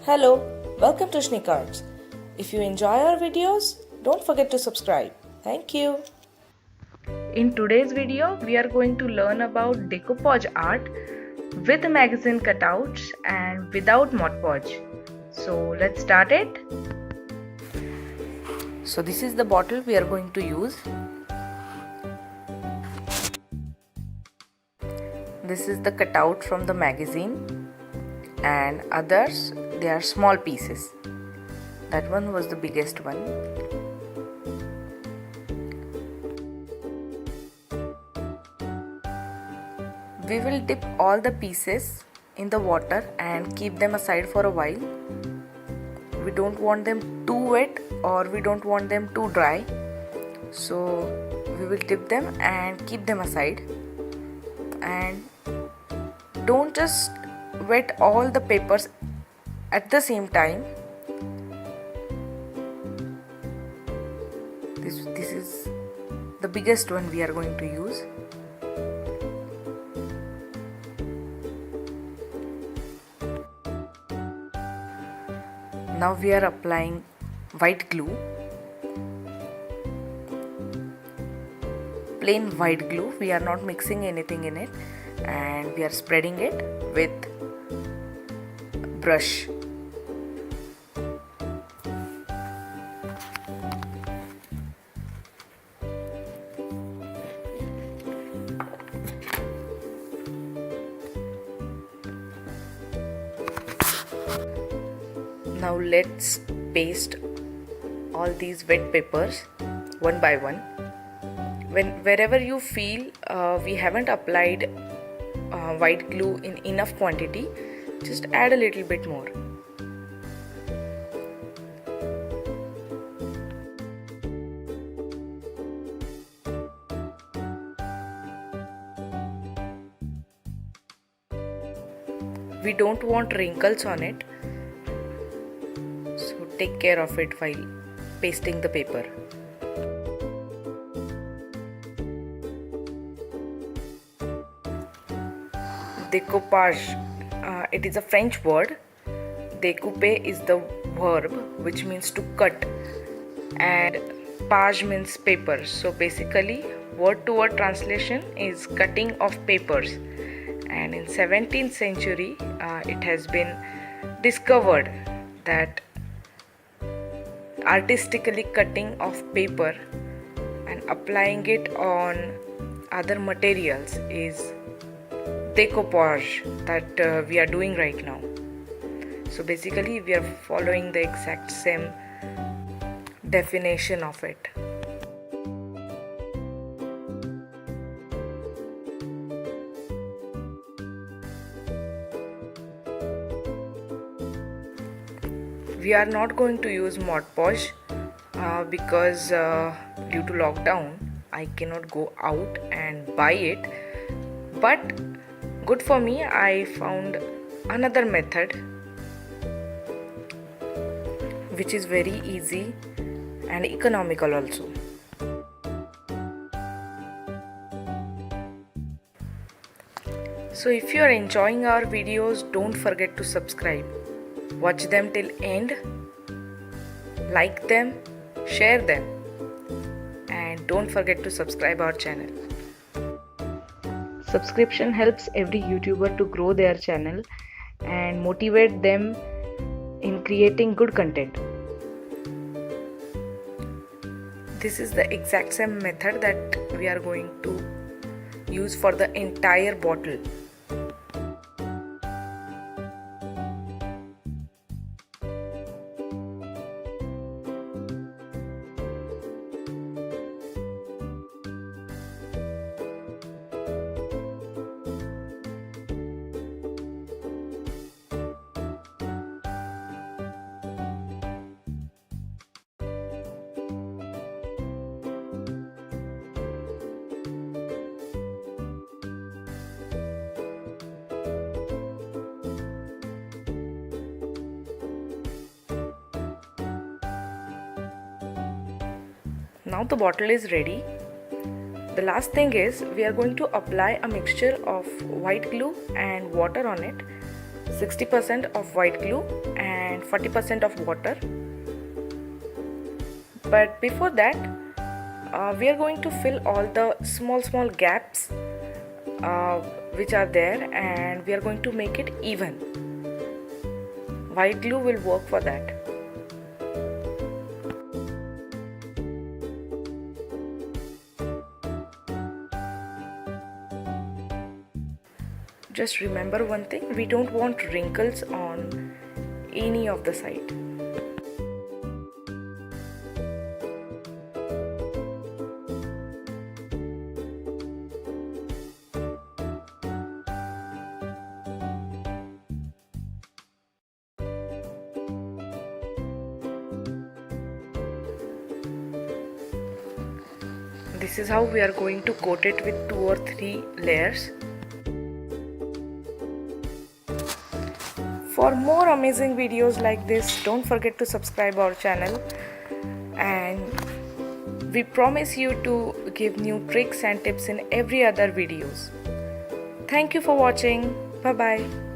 Hello, welcome to Shnik. If you enjoy our videos, don't forget to subscribe. Thank you. In today's video, we are going to learn about decoupage art with magazine cutouts and without Mod Podge. So let's start it. So this is the bottle we are going to use. This is the cutout from the magazine, and others, they are small pieces. That one was the biggest one. We will dip all the pieces in the water and keep them aside for a while. We don't want them too wet or we don't want them too dry, so we will dip them and keep them aside. And don't just wet all the papers at the same time. This is the biggest one we are going to use. Now we are applying white glue, plain white glue. We are not mixing anything in it, and we are spreading it with brush. Now let's paste all these wet papers one by one. Wherever you feel we haven't applied white glue in enough quantity, just add a little bit more. We don't want wrinkles on it, so take care of it while pasting the paper. Decoupage, it is a French word. Découper is the verb, which means to cut, and page means paper. So basically, word to word translation is cutting of papers. And in 17th century, it has been discovered that artistically cutting of paper and applying it on other materials is decoupage that we are doing right now. So basically we are following the exact same definition of it. We are not going to use Mod Podge because due to lockdown I cannot go out and buy it, but good for me, I found another method which is very easy and economical also. So if you are enjoying our videos, don't forget to subscribe. Watch them till end, like them, share them, and don't forget to subscribe our channel. Subscription helps every YouTuber to grow their channel and motivate them in creating good content. This is the exact same method that we are going to use for the entire bottle. Now the bottle is ready. The last thing is we are going to apply a mixture of white glue and water on it 60% of white glue and 40% of water. But before that, we are going to fill all the small gaps which are there, and we are going to make it even. White glue will work for that. Just remember one thing, we don't want wrinkles on any of the side. This is how we are going to coat it with 2 or 3 layers. For more amazing videos like this, don't forget to subscribe our channel, and we promise you to give new tricks and tips in every other videos. Thank you for watching. Bye bye.